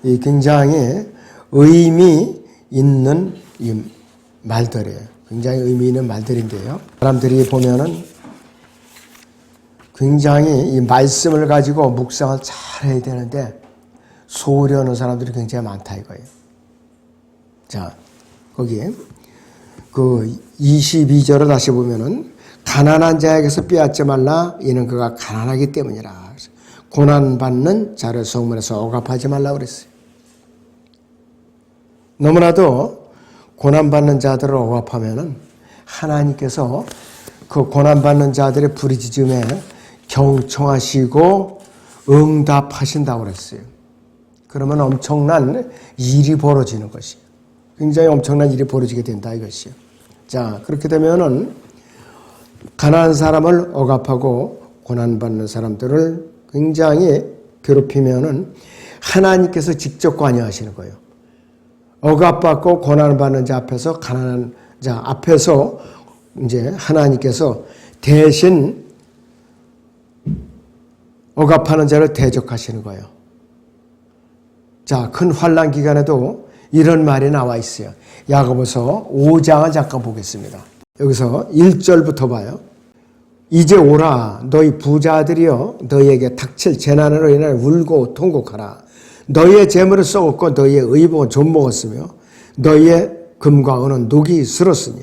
이 굉장히 의미 있는 이 말들이에요. 굉장히 의미 있는 말들인데요. 사람들이 보면은 굉장히 이 말씀을 가지고 묵상을 잘 해야 되는데 소홀히 하는 사람들이 굉장히 많다 이거예요. 자, 거기에 그 22절을 다시 보면은 가난한 자에게서 빼앗지 말라 이는 그가 가난하기 때문이라. 고난받는 자를 성문에서 억압하지 말라 그랬어요. 너무나도 고난받는 자들을 억압하면은 하나님께서 그 고난받는 자들의 부르짖음에 경청하시고 응답하신다고 그랬어요. 그러면 엄청난 일이 벌어지는 것이에요. 굉장히 엄청난 일이 벌어지게 된다 이것이요. 자, 그렇게 되면은 가난한 사람을 억압하고 고난받는 사람들을 굉장히 괴롭히면은 하나님께서 직접 관여하시는 거예요. 억압받고 고난받는 자 앞에서 가난한 자 앞에서 이제 하나님께서 대신 억압하는 자를 대적하시는 거예요. 자, 큰 환난 기간에도 이런 말이 나와 있어요. 야고보서 5장을 잠깐 보겠습니다. 여기서 1절부터 봐요. 이제 오라 너희 부자들이여 너희에게 닥칠 재난으로 인해 울고 통곡하라. 너희의 재물을 썩었고 너희의 의복은 좀먹었으며 너희의 금과 은은 녹이 슬었으니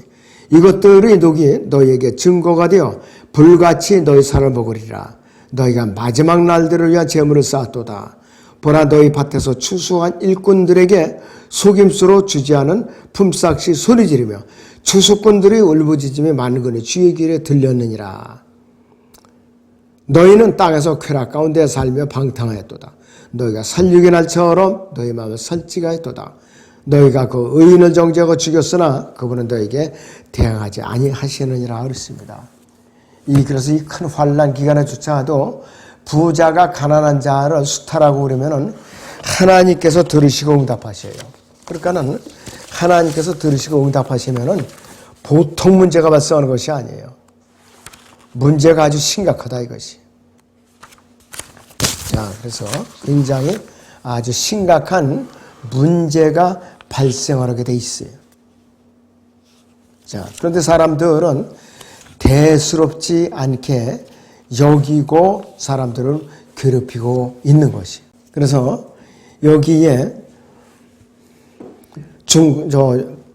이것들의 녹이 너희에게 증거가 되어 불같이 너희 살을 먹으리라. 너희가 마지막 날들을 위한 재물을 쌓았도다. 보라 너희 밭에서 추수한 일꾼들에게 속임수로 주지 않은 품삯이 소리 지르며 추수꾼들의 울부짖음이 만근히 주의 길에 들렸느니라. 너희는 땅에서 쾌락 가운데 살며 방탕하였도다. 너희가 살육의 날처럼 너희 마음을 살찌가했도다. 너희가 그 의인을 정죄하고 죽였으나 그분은 너희에게 대항하지 아니하시느니라 그랬습니다. 그래서 이 큰 환난 기간에 조차도 부자가 가난한 자를 수탈하고 그러면은 하나님께서 들으시고 응답하셔요. 그러니까는 하나님께서 들으시고 응답하시면은 보통 문제가 발생하는 것이 아니에요. 문제가 아주 심각하다 이것이. 자, 그래서 굉장히 아주 심각한 문제가 발생하게 돼 있어요. 자, 그런데 사람들은 대수롭지 않게 여기고 사람들을 괴롭히고 있는 것이. 그래서 여기에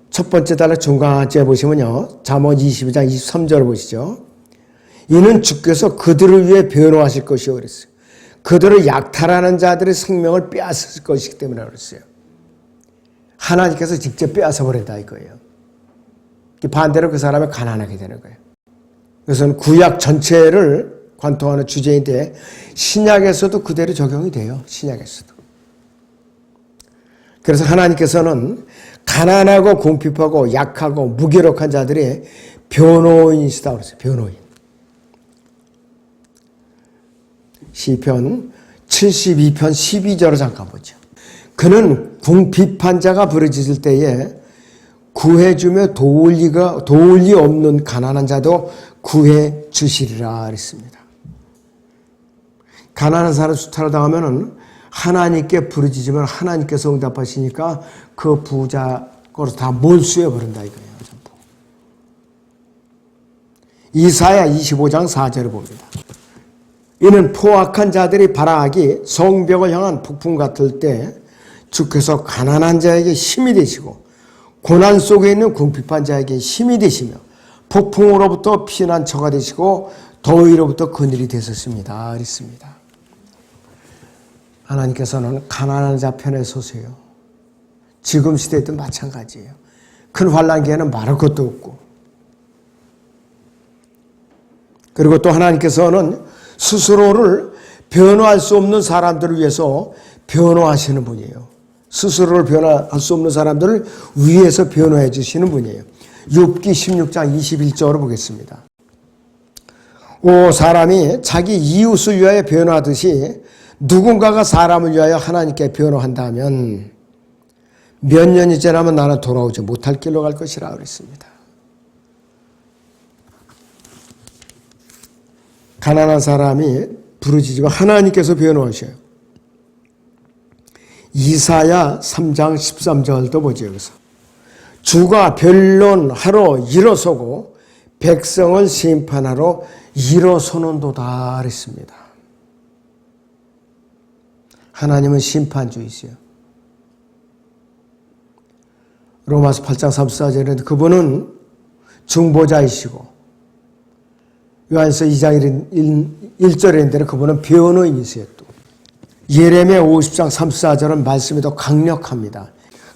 첫 번째 달의 중간째 보시면요. 잠언 22장 23절을 보시죠. 이는 주께서 그들을 위해 변호하실 것이요 그랬어요. 그들을 약탈하는 자들의 생명을 빼앗을 것이기 때문에 그랬어요. 하나님께서 직접 빼앗아 버린다 이거예요. 반대로 그 사람이 가난하게 되는 거예요. 그래서 구약 전체를 관통하는 주제인데 신약에서도 그대로 적용이 돼요. 신약에서도. 그래서 하나님께서는 가난하고 궁핍하고 약하고 무기력한 자들의 변호인이시다 그랬어요. 변호인. 시편 72편 12절을 잠깐 보죠. 그는 궁핍한 자가 부르짖을 때에 구해주며 도울 리 없는 가난한 자도 구해 주시리라 그랬습니다. 가난한 사람 수탈을 당하면은 하나님께 부르짖으면 하나님께서 응답하시니까 그 부자 거로 다 몰수해 버린다 이거예요. 전부. 이사야 25장 4절을 봅니다. 이는 포악한 자들이 발악하기 성벽을 향한 폭풍 같을 때 주께서 가난한 자에게 힘이 되시고 고난 속에 있는 궁핍한 자에게 힘이 되시며 폭풍으로부터 피난처가 되시고 더위로부터 그늘이 되셨습니다. 그랬습니다. 하나님께서는 가난한 자 편에 서세요. 지금 시대에도 마찬가지예요. 큰 환난기에는 말할 것도 없고. 그리고 또 하나님께서는 스스로를 변호할 수 없는 사람들을 위해서 변호하시는 분이에요. 스스로를 변호할 수 없는 사람들을 위해서 변호해 주시는 분이에요. 욥기 16장 21절을 보겠습니다. 오 사람이 자기 이웃을 위하여 변호하듯이 누군가가 사람을 위하여 하나님께 변호한다면 몇 년이 지나면 나는 돌아오지 못할 길로 갈 것이라 그랬습니다. 가난한 사람이 부르짖으면 하나님께서 변호하셔요. 이사야 3장 13절도 보죠. 여기서 주가 변론하러 일어서고 백성을 심판하러 일어서는도다 그랬습니다. 하나님은 심판주이세요. 로마서 8장 34절에 그분은 중보자이시고, 요한서 2장 1절에 있는 그분은 변호인이세요. 또 예레미야 50장 34절은 말씀이 더 강력합니다.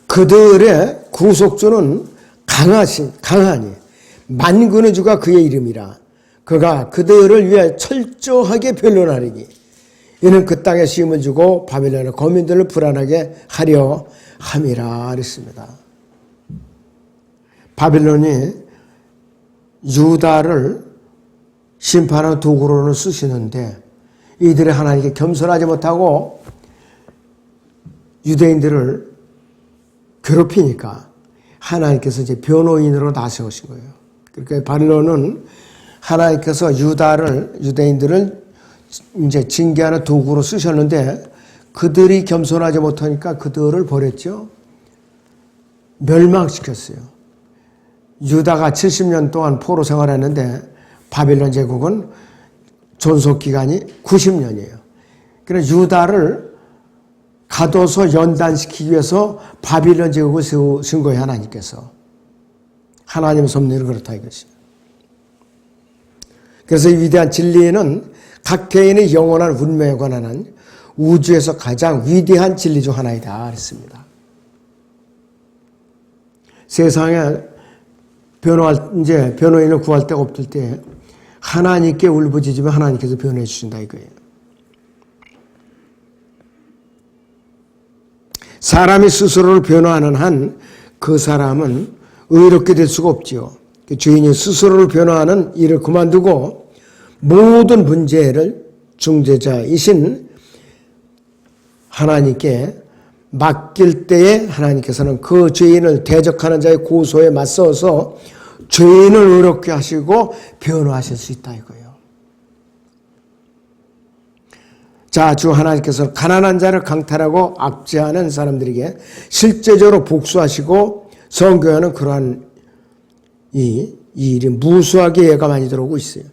그들의 구속주는 강하니 만군의 주가 그의 이름이라. 그가 그들을 위해 철저하게 변론하리니 이는 그 땅에 시험을 주고 바벨론의 거민들을 불안하게 하려 함이라 그랬습니다. 바벨론이 유다를 심판하는 도구로는 쓰시는데 이들이 하나님께 겸손하지 못하고 유대인들을 괴롭히니까 하나님께서 이제 변호인으로 나서신 거예요. 그러니까 바벨론은 하나님께서 유대인들을 이제 징계하는 도구로 쓰셨는데 그들이 겸손하지 못하니까 그들을 버렸죠. 멸망시켰어요. 유다가 70년 동안 포로 생활했는데 바벨론 제국은 존속기간이 90년이에요. 그래서 유다를 가둬서 연단시키기 위해서 바벨론 제국을 세우신 거예요. 하나님께서. 하나님의 섭리는 그렇다 이것이. 그래서 이 위대한 진리는 각 개인의 영원한 운명에 관한 우주에서 가장 위대한 진리 중 하나이다 그랬습니다. 세상에 변호인을 구할 데가 없을 때 하나님께 울부짖으면 하나님께서 변호해 주신다 이거예요. 사람이 스스로를 변호하는 한 그 사람은 의롭게 될 수가 없지요. 죄인이 스스로를 변호하는 일을 그만두고 모든 문제를 중재자이신 하나님께 맡길 때에 하나님께서는 그 죄인을 대적하는 자의 고소에 맞서서 죄인을 의롭게 하시고 변호하실 수 있다 이거예요. 자, 주 하나님께서 가난한 자를 강탈하고 압제하는 사람들에게 실제적으로 복수하시고 선교하는 그러한 이 일이 무수하게 예가 많이 들어오고 있어요.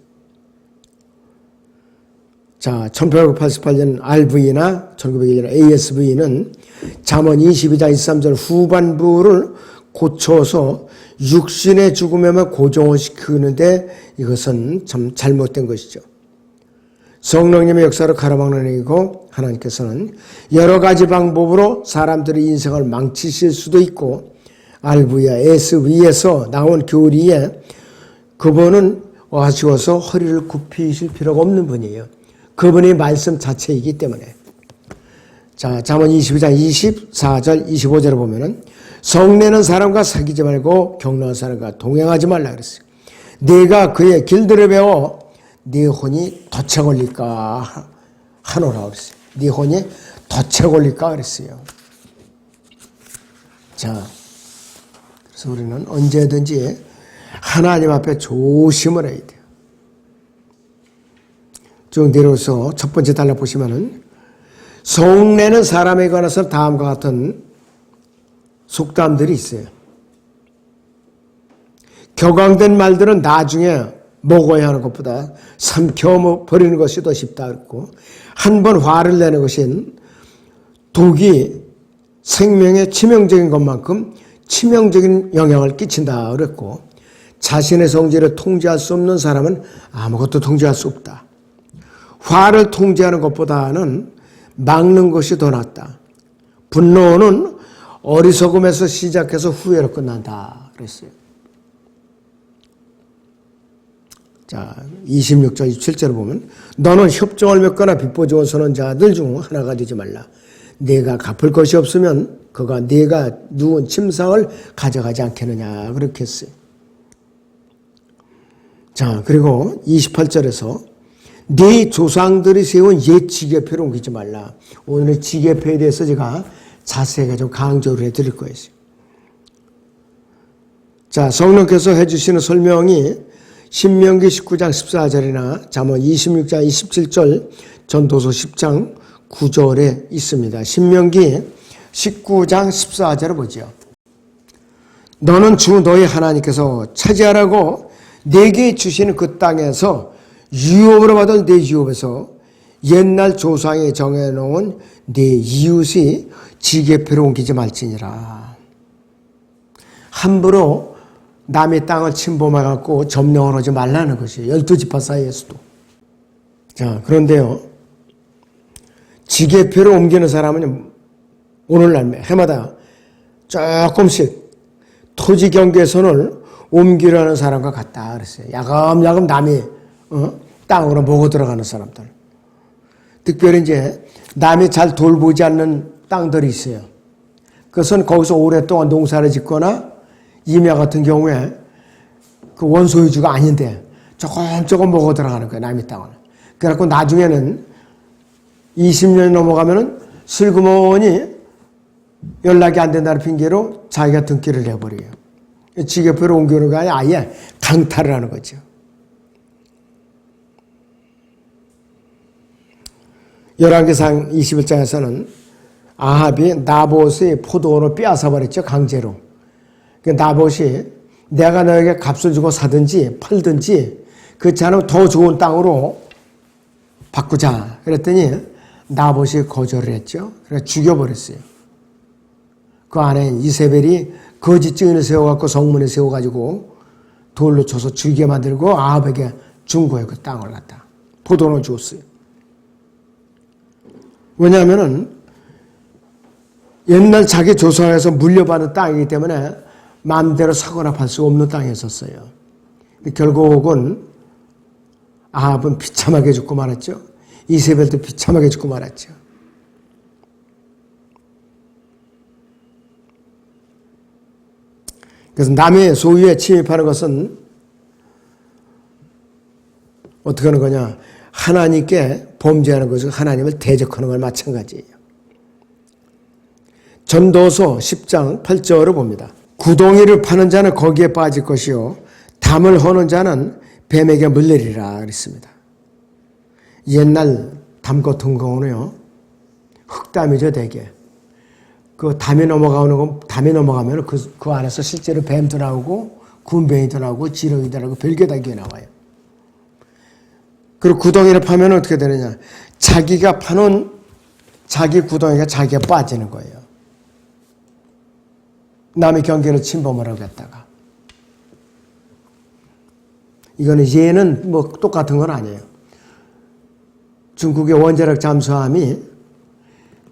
자, 1888년 RV나 1901년 ASV는 잠언 22장 23절 후반부를 고쳐서 육신의 죽음에만 고정을 시키는데 이것은 참 잘못된 것이죠. 성령님의 역사를 가로막는 일이고 하나님께서는 여러 가지 방법으로 사람들의 인생을 망치실 수도 있고 RV와 ASV에서 나온 교리에 그분은 아쉬워서 허리를 굽히실 필요가 없는 분이에요. 그분의 말씀 자체이기 때문에. 자, 잠언 22장 24절 25절을 보면은 성내는 사람과 사귀지 말고 경로한 사람과 동행하지 말라 그랬어요. 네가 그의 길들을 배워 네 혼이 덫에 걸릴까 하노라 그랬어요. 네 혼이 덫에 걸릴까 그랬어요. 자, 그래서 우리는 언제든지 하나님 앞에 조심을 해야 돼요. 쭉 내려서 첫 번째 단락 보시면은 속내는 사람에 관해서 다음과 같은 속담들이 있어요. 격앙된 말들은 나중에 먹어야 하는 것보다 삼켜 버리는 것이 더 쉽다 그랬고 한 번 화를 내는 것은 독이 생명에 치명적인 것만큼 치명적인 영향을 끼친다 그랬고 자신의 성질을 통제할 수 없는 사람은 아무것도 통제할 수 없다. 화를 통제하는 것보다는 막는 것이 더 낫다. 분노는 어리석음에서 시작해서 후회로 끝난다 그랬어요. 자, 26절 27절을 보면 너는 협정을 맺거나 빚보증을 서는 자들 중 하나가 되지 말라. 네가 갚을 것이 없으면 그가 네가 누운 침상을 가져가지 않겠느냐 그렇게 했어요. 자, 그리고 28절에서 네 조상들이 세운 옛 지계표를 옮기지 말라. 오늘 지계표에 대해서 제가 자세하게 좀 강조를 해드릴 거예요. 자, 성령께서 해주시는 설명이 신명기 19장 14절이나 잠언 26장 27절, 전도서 10장 9절에 있습니다. 신명기 19장 14절을 보죠. 너는 주 너희 하나님께서 차지하라고 내게 주시는 그 땅에서 유업으로 받은 내 유업에서 옛날 조상이 정해놓은 내 이웃이 지게표로 옮기지 말지니라. 함부로 남의 땅을 침범해갖고 점령을 하지 말라는 것이에요. 12지파 사이에서도. 자, 그런데요. 지게표를 옮기는 사람은 오늘날 해마다 조금씩 토지 경계선을 옮기려는 사람과 같다 그랬어요. 야금야금 남의 땅으로 먹어 들어가는 사람들. 특별히 이제 남이 잘 돌보지 않는 땅들이 있어요. 그것은 거기서 오랫동안 농사를 짓거나 임야 같은 경우에 그 원소유주가 아닌데 조금 먹어 들어가는 거예요. 남의 땅을. 그래갖고 나중에는 20년이 넘어가면은 슬그머니 연락이 안 된다는 핑계로 자기가 등기를 내버려요. 지게표로 옮기는 거 아니라 아예 강탈을 하는 거죠. 열왕기상 21장에서는 아합이 나봇의 포도원을 빼앗아 버렸죠. 강제로. 나봇이 내가 너에게 값을 주고 사든지 팔든지 그렇지 않으면 더 좋은 땅으로 바꾸자. 그랬더니 나봇이 거절을 했죠. 그래서 죽여버렸어요. 그 안에 이세벨이 거짓 증인을 세워갖고 성문에 세워가지고 돌로 쳐서 죽게 만들고 아합에게 준 거예요. 그 땅을 갖다. 포도원을 주었어요. 왜냐하면은 옛날 자기 조상에서 물려받은 땅이기 때문에 마음대로 사거나 팔 수 없는 땅이었었어요. 결국은 아합은 비참하게 죽고 말았죠. 이세벨도 비참하게 죽고 말았죠. 그래서 남의 소유에 침입하는 것은 어떻게 하는 거냐. 하나님께 범죄하는 것은 하나님을 대적하는 걸 마찬가지예요. 전도서 10장 8절을 봅니다. 구덩이를 파는 자는 거기에 빠질 것이요 담을 허는 자는 뱀에게 물리리라 그랬습니다. 옛날 담 같은 경우는요. 흙담이죠 대개. 그 담이 넘어가면 그 안에서 실제로 뱀도 나오고 군뱅이도 나오고 지렁이도 나오고 별게 다 나와요. 그리고 구덩이를 파면 어떻게 되느냐. 자기가 파놓은 자기 구덩이가 자기가 빠지는 거예요. 남의 경계를 침범을 하고 했다가. 이거는 얘는 뭐 똑같은 건 아니에요. 중국의 원자력 잠수함이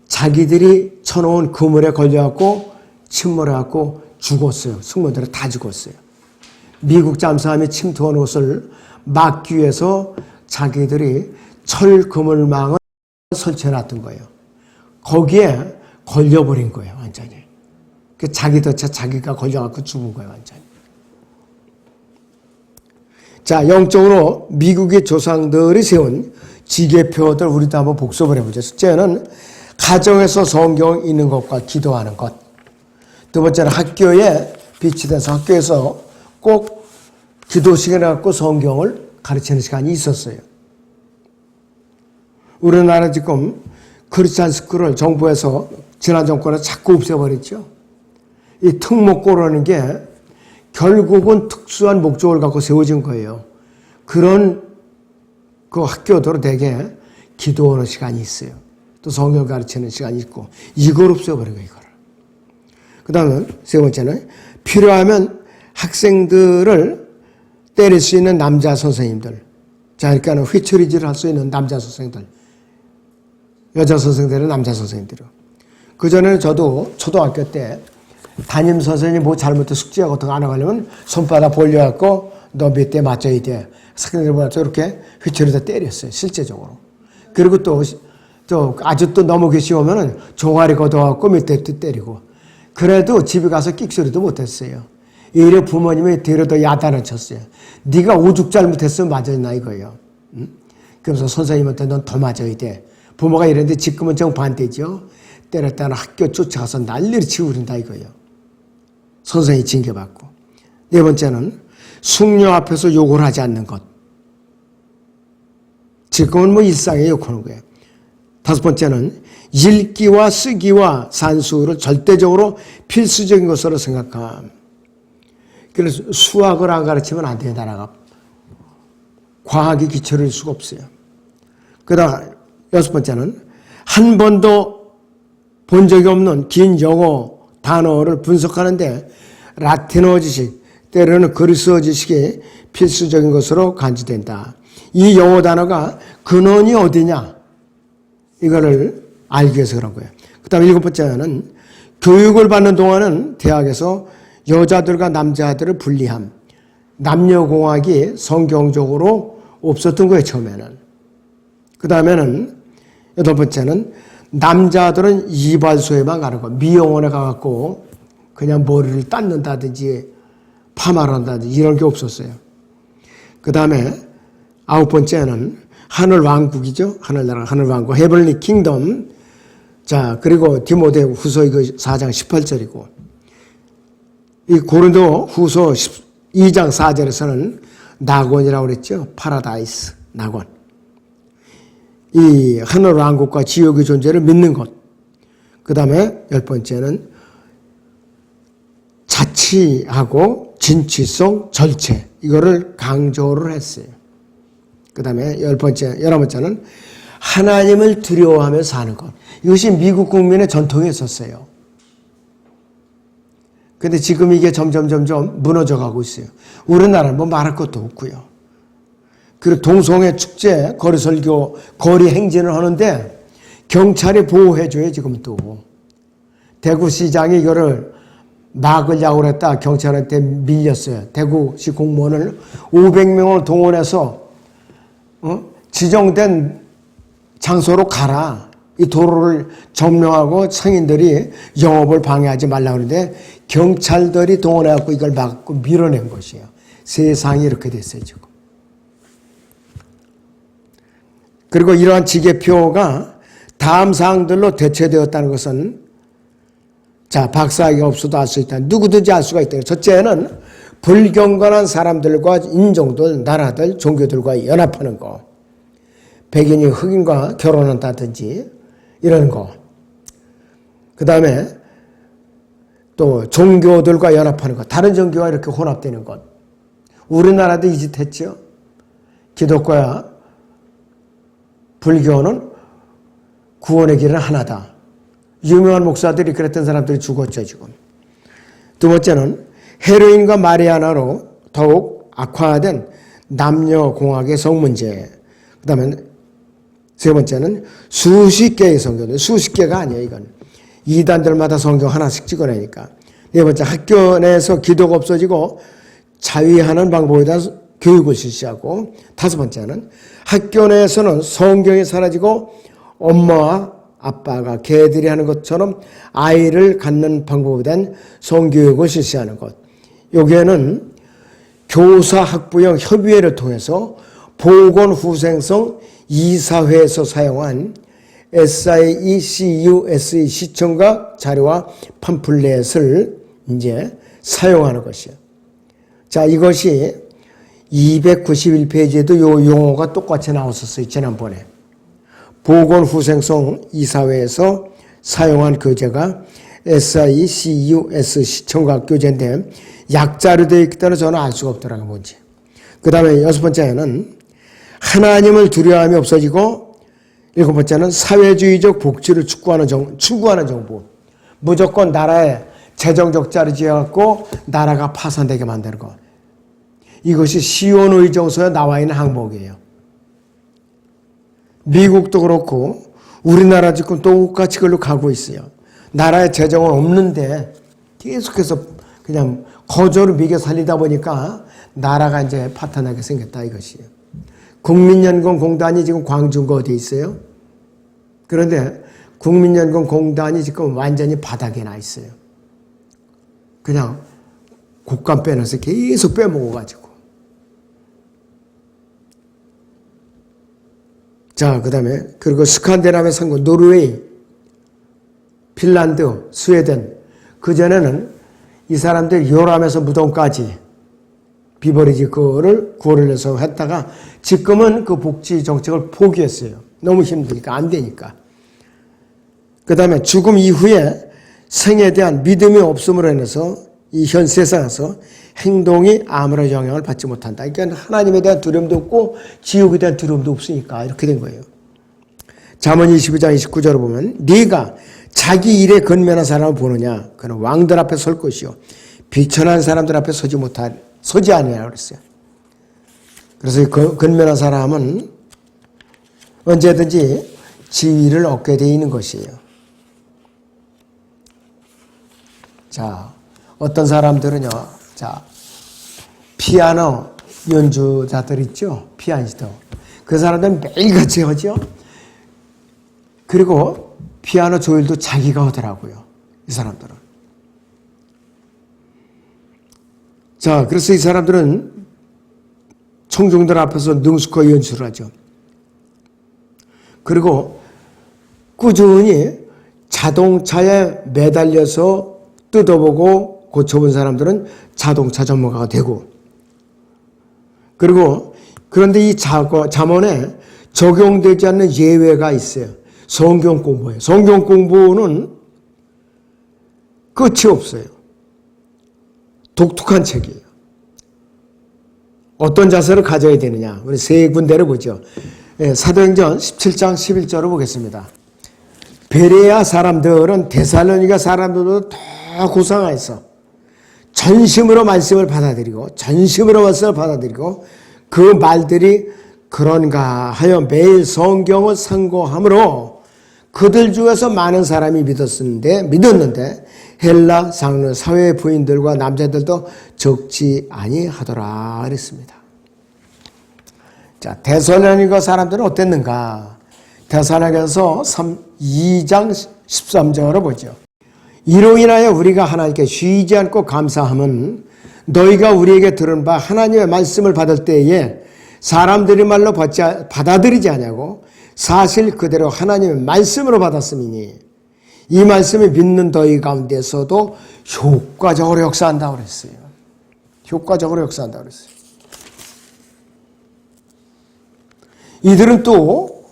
자기들이 쳐놓은 그물에 걸려갖고 침몰해갖고 죽었어요. 승무원들은 다 죽었어요. 미국 잠수함이 침투한 곳을 막기 위해서 자기들이 철 그물망을 설치해놨던 거예요. 거기에 걸려버린 거예요. 완전히. 자기 덫에 자기가 걸려갖고 죽은 거예요. 완전히. 자, 영적으로 미국의 조상들이 세운 지게표들 우리도 한번 복습을 해보죠. 첫째는 가정에서 성경 읽는 것과 기도하는 것. 두 번째는 학교에 비치돼서 학교에서 꼭 기도 시간에 갖고 성경을 가르치는 시간이 있었어요. 우리나라 지금 크리스찬 스쿨을 정부에서 지난 정권에 자꾸 없애버렸죠. 이 특목고라는 게 결국은 특수한 목적을 갖고 세워진 거예요. 그런 그 학교들은 대개 기도하는 시간이 있어요. 또 성경 가르치는 시간이 있고 이걸 없애버린 거예요. 이거를. 그 다음에 세 번째는 필요하면 학생들을 때릴 수 있는 남자 선생님들. 자, 그러니까 휘처리질을 할 수 있는 남자 선생님들. 여자 선생들은 남자 선생님들이요. 그전에는 저도 초등학교 때 담임 선생님이 뭐 잘못해 숙제 같은 거 안 하려면 손바닥 벌려갖고 너 몇 대 맞춰야 돼. 학생들 보면서 이렇게 휘처리다 때렸어요. 실제적으로. 그리고 또 아주 또 너무 귀시오면은 종아리 걷어갖고 밑에 때리고. 그래도 집에 가서 끽소리도 못했어요. 이래 부모님이 데려다 야단을 쳤어요. 네가 오죽 잘못했으면 맞았나 이거예요. 응? 그래서 선생님한테 넌 더 맞아야 돼. 부모가 이랬는데 지금은 정반대죠. 때렸다는 학교 쫓아가서 난리를 치고 그런다 이거예요. 선생님이 징계받고. 네 번째는 숙녀 앞에서 욕을 하지 않는 것. 지금은 뭐 일상에 욕하는 거예요. 다섯 번째는 읽기와 쓰기와 산수를 절대적으로 필수적인 것으로 생각함. 그래서 수학을 안 가르치면 안 돼요, 나라가. 과학의 기초를 할 수가 없어요. 그다음 여섯 번째는 한 번도 본 적이 없는 긴 영어 단어를 분석하는데 라틴어 지식, 때로는 그리스어 지식이 필수적인 것으로 간주된다. 이 영어 단어가 근원이 어디냐, 이거를 알기 위해서 그런 거예요. 그 다음에 일곱 번째는 교육을 받는 동안은 대학에서 여자들과 남자들을 분리함. 남녀공학이 성경적으로 없었던 거예요, 처음에는. 그 다음에는 여덟 번째는 남자들은 이발소에만 가는 거. 미용원에 가갖고 그냥 머리를 닦는다든지 파마를 한다든지 이런 게 없었어요. 그 다음에 아홉 번째는 하늘왕국이죠. 하늘나라, 하늘왕국, 헤블리 킹덤. 자, 그리고 디모데 후서 이거 4장 18절이고, 이 고린도 후서 2장 4절에서는 낙원이라고 그랬죠. 파라다이스, 낙원. 이 하늘왕국과 지옥의 존재를 믿는 것. 그 다음에 열 번째는 자치하고 진취성, 절체. 이거를 강조를 했어요. 그 다음에 열한 번째는 하나님을 두려워하며 사는 것. 이것이 미국 국민의 전통에 있었어요. 근데 지금 이게 점점 무너져 가고 있어요. 우리나라는 뭐 말할 것도 없고요. 그리고 동성애 축제, 거리 설교, 거리 행진을 하는데 경찰이 보호해줘요, 지금 또. 대구시장이 이거를 막으려고 그랬다. 경찰한테 밀렸어요. 대구시 공무원을 500명을 동원해서 지정된 장소로 가라. 이 도로를 점령하고 상인들이 영업을 방해하지 말라고 하는데 경찰들이 동원해갖고 이걸 막고 밀어낸 것이에요. 세상이 이렇게 됐어요, 지금. 그리고 이러한 지계표가 다음 사항들로 대체되었다는 것은, 자, 박사학위 없어도 알 수 있다. 누구든지 알 수가 있다. 첫째는 불경건한 사람들과 인종들, 나라들, 종교들과 연합하는 거. 백인이 흑인과 결혼한다든지 이런 거. 그 다음에 또 종교들과 연합하는 것. 다른 종교와 이렇게 혼합되는 것. 우리나라도 이 짓 했죠. 기독교와 불교는 구원의 길은 하나다. 유명한 목사들이 그랬던 사람들이 죽었죠, 지금. 두 번째는 헤로인과 마리아나로 더욱 악화된 남녀공학의 성문제. 그 다음에 세 번째는 수십 개의 성경, 수십 개가 아니에요, 이건. 이단들마다 성경 하나씩 찍어내니까. 네 번째, 학교 내에서 기도가 없어지고 자위하는 방법에 대한 교육을 실시하고, 다섯 번째는 학교 내에서는 성경이 사라지고 엄마와 아빠가 개들이 하는 것처럼 아이를 갖는 방법에 대한 성교육을 실시하는 것. 여기에는 교사 학부형 협의회를 통해서 보건후생성 이사회에서 사용한 SIECUSE 시청각 자료와 팜플렛을 이제 사용하는 것이에요. 자, 이것이 291페이지에도 이 용어가 똑같이 나왔었어요, 지난번에. 보건후생성 이사회에서 사용한 교재가 SICUS 시청각 교재인데 약자로 되어 있기 때문에 저는 알 수가 없더라고요, 뭔지. 그 다음에 여섯 번째는 하나님을 두려움이 없어지고, 일곱 번째는 사회주의적 복지를 추구하는 정부. 무조건 나라에 재정적 자를 지어갖고 나라가 파산되게 만드는 것. 이것이 시온의정서에 나와 있는 항목이에요. 미국도 그렇고 우리나라 지금 똑같이 그걸로 가고 있어요. 나라에 재정은 없는데 계속해서 그냥 거저로 미겨 살리다 보니까 나라가 이제 파탄나게 생겼다, 이것이에요. 국민연금공단이 지금 광주가 어디에 있어요? 그런데 국민연금공단이 지금 완전히 바닥에 나 있어요. 그냥 곡간 빼놔서 계속 빼먹어가지고. 자, 그 다음에, 그리고 스칸디나비아 선군, 노르웨이, 핀란드, 스웨덴. 그전에는 이 사람들 요람에서 무덤까지 비버리지 그거를 구호를 해서 했다가 지금은 그 복지 정책을 포기했어요. 너무 힘드니까, 안 되니까. 그 다음에 죽음 이후에 생에 대한 믿음이 없음으로 인해서 이 현 세상에서 행동이 아무런 영향을 받지 못한다. 그러니까 하나님에 대한 두려움도 없고 지옥에 대한 두려움도 없으니까 이렇게 된 거예요. 잠언 22장 29절을 보면 네가 자기 일에 근면한 사람을 보느냐 그는 왕들 앞에 설 것이요 비천한 사람들 앞에 서지 아니하라 그랬어요. 그래서 근면한 사람은 언제든지 지위를 얻게 되어 있는 것이에요. 자, 어떤 사람들은요, 자, 피아노 연주자들 있죠? 피아니스트. 그 사람들은 매일같이 하죠? 그리고 피아노 조율도 자기가 하더라고요. 이 사람들은. 자, 그래서 이 사람들은 청중들 앞에서 능숙하게 연주를 하죠. 그리고 꾸준히 자동차에 매달려서 뜯어보고 고쳐본 사람들은 자동차 전문가가 되고, 그리고 그런데 이 잠언에 적용되지 않는 예외가 있어요. 성경 공부예요. 성경 공부는 끝이 없어요. 독특한 책이에요. 어떤 자세를 가져야 되느냐. 우리 세 군데를 보죠. 사도행전 17장 11절을 보겠습니다. 베레아 사람들은 데살로니가 사람들보다 더 고상하여서 전심으로 말씀을 받아들이고 전심으로 말씀을 받아들이고 그 말들이 그런가 하여 매일 성경을 상고함으로 그들 중에서 많은 사람이 믿었는데 헬라 장로 사회 부인들과 남자들도 적지 아니하더라 그랬습니다. 자, 데살로니가 사람들은 어땠는가? 데살로니가서 2장 13절을 보죠. 이로 인하여 우리가 하나님께 쉬지 않고 감사함은 너희가 우리에게 들은 바 하나님의 말씀을 받을 때에 사람들이 말로 받아들이지 않냐고 사실 그대로 하나님의 말씀으로 받았음이니 이 말씀을 믿는 너희 가운데서도 효과적으로 역사한다고 그랬어요. 효과적으로 역사한다고 그랬어요. 이들은 또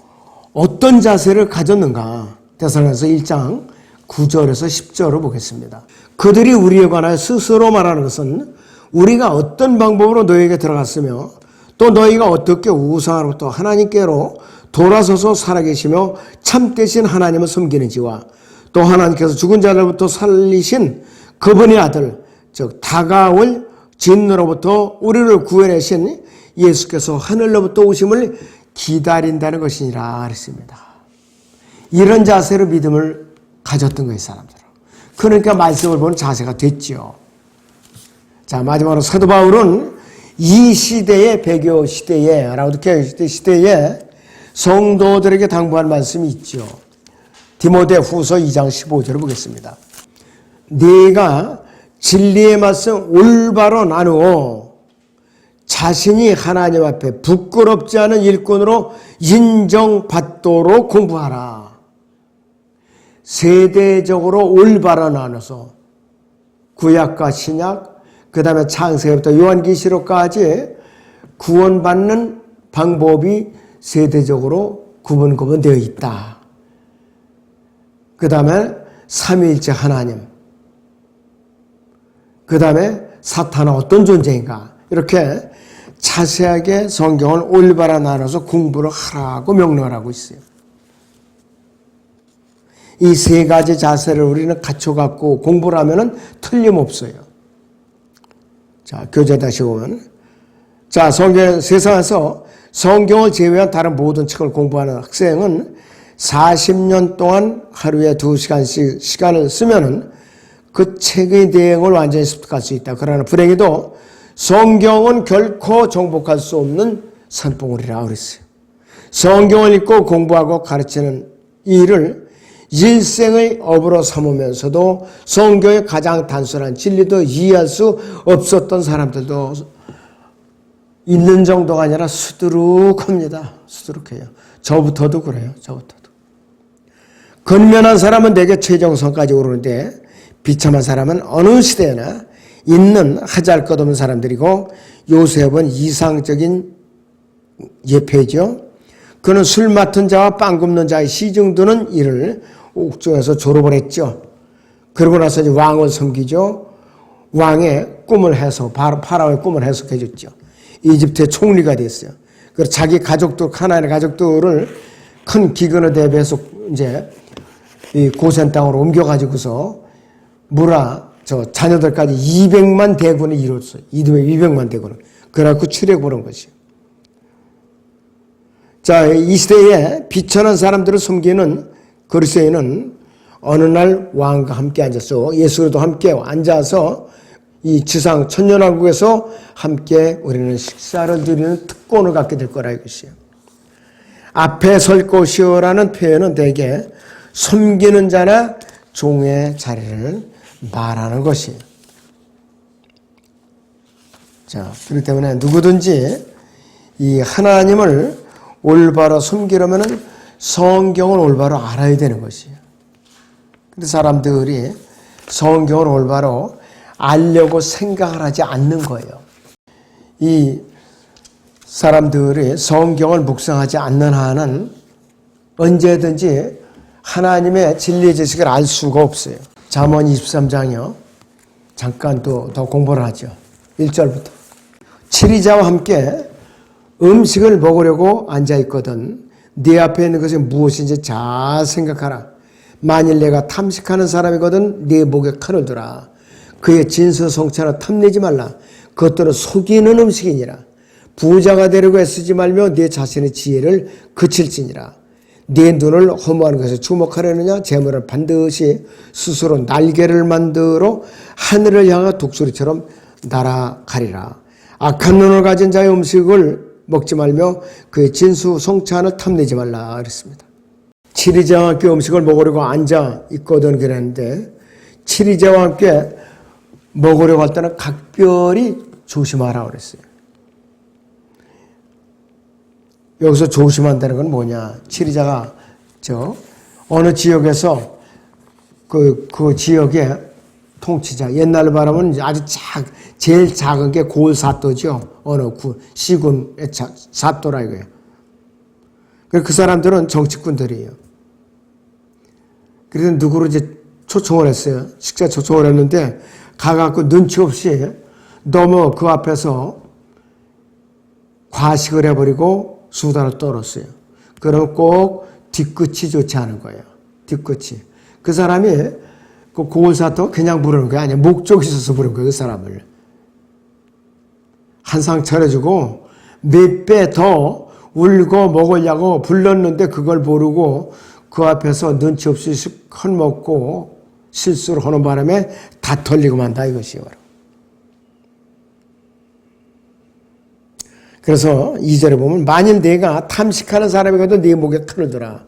어떤 자세를 가졌는가? 데살로니가서 1장 9절에서 10절을 보겠습니다. 그들이 우리에 관하여 스스로 말하는 것은 우리가 어떤 방법으로 너희에게 들어갔으며 또 너희가 어떻게 우상으로부터 하나님께로 돌아서서 살아계시며 참되신 하나님을 섬기는지와 또 하나님께서 죽은 자들로부터 살리신 그분의 아들 즉 다가올 진노로부터 우리를 구해내신 예수께서 하늘로부터 오심을 기다린다는 것이니라 그랬습니다. 이런 자세로 믿음을 가졌던 거예요, 사람들은. 그러니까 말씀을 보는 자세가 됐죠. 자, 마지막으로 사도 바울은 이 시대의 배교 시대에 라우디케아 시대에 성도들에게 당부한 말씀이 있죠. 디모데 후서 2장 15절을 보겠습니다. 네가 진리의 말씀 올바로 나누어 자신이 하나님 앞에 부끄럽지 않은 일꾼으로 인정받도록 공부하라. 세대적으로 올바로 나눠서 구약과 신약, 그 다음에 창세기부터 요한계시록까지 구원받는 방법이 세대적으로 구분되어 있다. 그 다음에 삼위일체 하나님, 그 다음에 사탄은 어떤 존재인가, 이렇게 자세하게 성경을 올바로 나눠서 공부를 하라고 명령을 하고 있어요. 이 세 가지 자세를 우리는 갖춰갖고 공부를 하면 틀림없어요. 자, 교재 다시 보면. 자, 세상에서 성경을 제외한 다른 모든 책을 공부하는 학생은 40년 동안 하루에 2시간씩 시간을 쓰면은 그 책의 내용을 완전히 습득할 수 있다. 그러나 불행히도 성경은 결코 정복할 수 없는 산봉우리라고 그랬어요. 성경을 읽고 공부하고 가르치는 이 일을 일생의 업으로 삼으면서도 성경의 가장 단순한 진리도 이해할 수 없었던 사람들도 있는 정도가 아니라 수두룩합니다. 수두룩해요. 저부터도 그래요. 저부터도. 근면한 사람은 내게 최정성까지 오르는데 비참한 사람은 어느 시대나 있는 하잘 것 없는 사람들이고 요셉은 이상적인 예표죠. 그는 술 맡은 자와 빵 굽는 자의 시중 드는 일을 옥중에서 졸업을 했죠. 그러고 나서 이제 왕을 섬기죠. 왕의 꿈을 해서 파라오의 꿈을 해석해 줬죠. 이집트의 총리가 됐어요. 그래서 자기 가족들, 가나안의 가족들을 큰 기근을 대비해서 이제 이 고센 땅으로 옮겨가지고서 저 자녀들까지 200만 대군을 이뤘어요. 200만 대군을. 그래갖고 출애굽을 한 것이요. 자, 이 시대에 비천한 사람들을 섬기는 그리스도인은 어느 날 왕과 함께 앉았어. 예수도 함께 앉아서 이 지상 천년왕국에서 함께 우리는 식사를 드리는 특권을 갖게 될 거라 이것이에요. 앞에 설 것이요라는 표현은 대개 섬기는 자나 종의 자리를 말하는 것이에요. 자, 그렇기 때문에 누구든지 이 하나님을 올바로 섬기려면 성경을 올바로 알아야 되는 것이에요. 근데 사람들이 성경을 올바로 알려고 생각을 하지 않는 거예요. 이 사람들이 성경을 묵상하지 않는 한은 언제든지 하나님의 진리의 지식을 알 수가 없어요. 잠언 23장이요. 잠깐 더 공부를 하죠. 1절부터. 치리자와 함께 음식을 먹으려고 앉아있거든 네 앞에 있는 것이 무엇인지 잘 생각하라. 만일 내가 탐식하는 사람이거든 네 목에 칼을 두라. 그의 진수성찬을 탐내지 말라. 그것들은 속이는 음식이니라. 부자가 되려고 애쓰지 말며 네 자신의 지혜를 그칠지니라. 네 눈을 허무한 것에 주목하려느냐. 재물을 반드시 스스로 날개를 만들어 하늘을 향한 독수리처럼 날아가리라. 악한 눈을 가진 자의 음식을 먹지 말며 그의 진수성찬을 탐내지 말라 그랬습니다. 치리자와 함께 음식을 먹으려고 앉아 있거든 그랬는데 치리자와 함께 먹으려고 할 때는 각별히 조심하라 그랬어요. 여기서 조심한다는 건 뭐냐? 치리자가 어느 지역에서 그 지역의 통치자, 옛날로 말하면 아주 제일 작은 게 고을사또죠. 어느 시군의 사또라 이거예요. 그 사람들은 정치꾼들이에요. 그래서 누구를 이제 초청을 했어요. 식사 초청을 했는데 가갖고 눈치 없이 너무 그 앞에서 과식을 해버리고 수다를 떨었어요. 그러면 꼭 뒤끝이 좋지 않은 거예요. 뒤끝이. 그 사람이 그 고을사또 그냥 부르는 게 아니야. 목적이 있어서 부른 거예요. 그 사람을. 한 상 차려주고 몇 배 더 울고 먹으려고 불렀는데 그걸 모르고 그 앞에서 눈치 없이 큰 먹고 실수를 하는 바람에 다 털리고 만다 이것이요. 그래서 2절에 보면 만일 내가 탐식하는 사람이거든 네 목에 칼을 두라.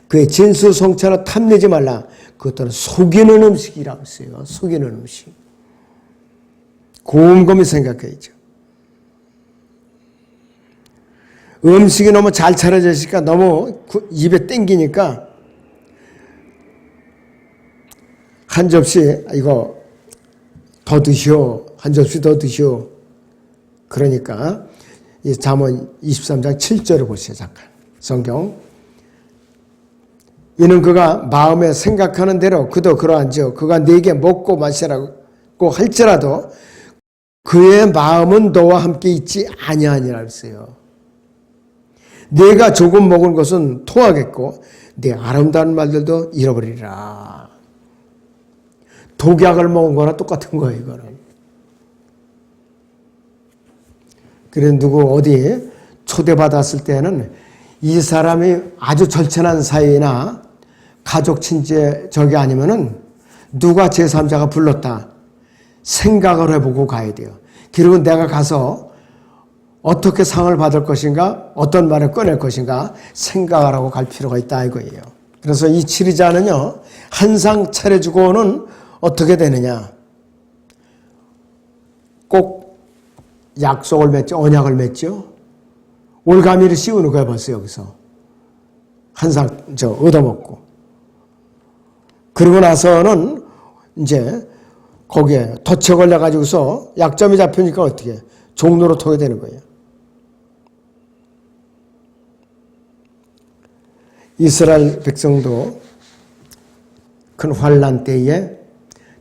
그의 진수성찬을 탐내지 말라. 그것들은 속이는 음식이라고 했어요. 속이는 음식. 곰곰이 생각해야죠. 음식이 너무 잘 차려져 있으니까 너무 입에 땡기니까 한 접시 이거 더 드시오. 한 접시 더 드시오. 그러니까 이 잠언 23장 7절을 보세요. 잠깐. 성경. 이는 그가 마음에 생각하는 대로 그도 그러한지요. 그가 네게 먹고 마시라고 할지라도 그의 마음은 너와 함께 있지 아니하니라 했어요. 네가 조금 먹은 것은 토하겠고 네 아름다운 말들도 잃어버리리라. 독약을 먹은 거나 똑같은 거예요. 이거는. 그래서 누구 어디 초대받았을 때는 이 사람이 아주 절친한 사이나 가족 친지적이 아니면은 누가 제3자가 불렀다 생각을 해보고 가야 돼요. 그리고 내가 가서 어떻게 상을 받을 것인가, 어떤 말을 꺼낼 것인가 생각을 하고 갈 필요가 있다 이거예요. 그래서 이 치리자는요 한 상 차려주고는 어떻게 되느냐? 꼭 약속을 맺죠, 언약을 맺죠. 올가미를 씌우는 거야 벌써 여기서 한 상 얻어먹고. 그러고 나서는 이제 거기에 덫에 걸려가지고서 약점이 잡히니까 어떻게 종로로 터게 되는 거예요. 이스라엘 백성도 큰 환란 때에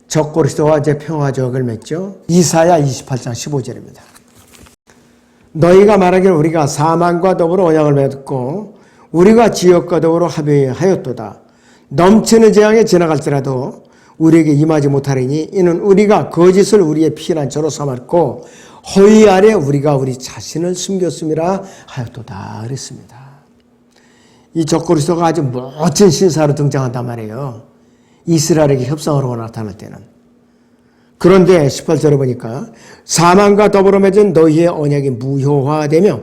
적그리스도와 이제 평화조약을 맺죠. 이사야 28장 15절입니다. 너희가 말하기를 우리가 사망과 더불어 언약을 맺었고 우리가 지역과 더불어 합의하였도다. 넘치는 재앙에 지나갈지라도 우리에게 임하지 못하리니 이는 우리가 거짓을 우리의 피난처로 삼았고 허위 아래 우리가 우리 자신을 숨겼음이라 하였도다 그랬습니다. 이 적그리스도가 아주 멋진 신사로 등장한단 말이에요. 이스라엘에게 협상하러 나타날 때는. 그런데 18절에 보니까 사망과 더불어 맺은 너희의 언약이 무효화되며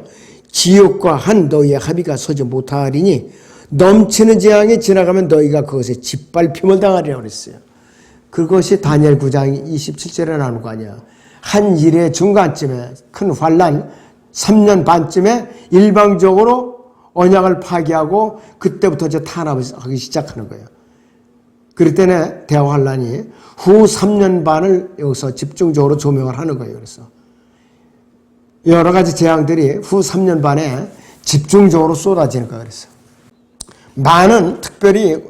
지옥과 한 너희의 합의가 서지 못하리니 넘치는 재앙이 지나가면 너희가 그것에 짓밟힘을 당하리라고 그랬어요. 그것이 다니엘 9장 27절에 나오는 거 아니야. 한 일의 중간쯤에 큰 환란 3년 반쯤에 일방적으로 언약을 파기하고 그때부터 이제 탄압하기 시작하는 거예요. 그럴 때는 대환란이 후 3년 반을 여기서 집중적으로 조명을 하는 거예요. 그래서 여러 가지 재앙들이 후 3년 반에 집중적으로 쏟아지는 거예요. 그래서 많은 특별히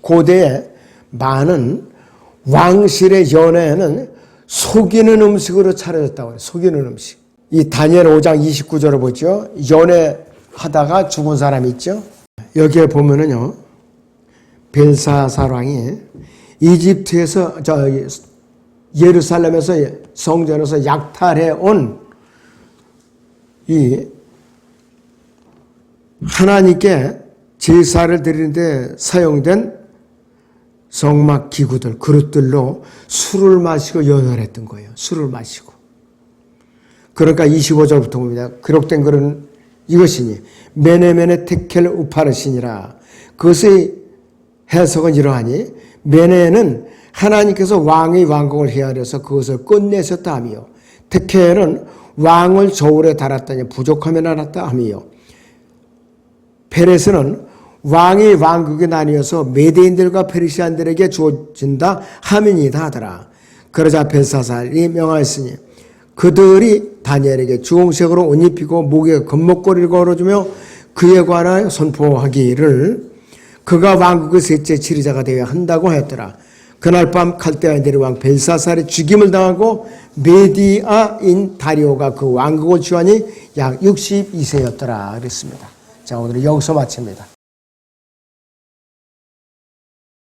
고대에 많은 왕실의 연회에는 속이는 음식으로 차려졌다고 해요. 속이는 음식. 이 다니엘 5장 29절을 보죠. 연회하다가 죽은 사람이 있죠. 여기에 보면은요. 벨사살 왕이 이집트에서 예루살렘에서 성전에서 약탈해 온 이 하나님께 제사를 드리는데 사용된 성막 기구들, 그릇들로 술을 마시고 연회를 했던 거예요. 술을 마시고. 그러니까 25절부터 봅니다. 기록된 글은 이것이니 메네메네 테켈 우파르시니라. 그것의 해석은 이러하니 메네는 하나님께서 왕의 왕국을 헤아려서 그것을 끝내셨다 하며 테켈은 왕을 저울에 달았더니 부족함에 달았다 하며 페레스는 왕의 왕국이 나뉘어서 메대인들과 페르시안들에게 주어진다 하민이다 하더라. 그러자 벨사살이 명하였으니 그들이 다니엘에게 주홍색으로 옷 입히고 목에 금목걸이를 걸어주며 그에 관하여 선포하기를 그가 왕국의 셋째 지리자가 되어야 한다고 하였더라. 그날 밤 칼데아인들의 왕 벨사살이 죽임을 당하고 메디아인 다리오가 그 왕국을 취하니 약 62세였더라 그랬습니다. 자, 오늘은 여기서 마칩니다.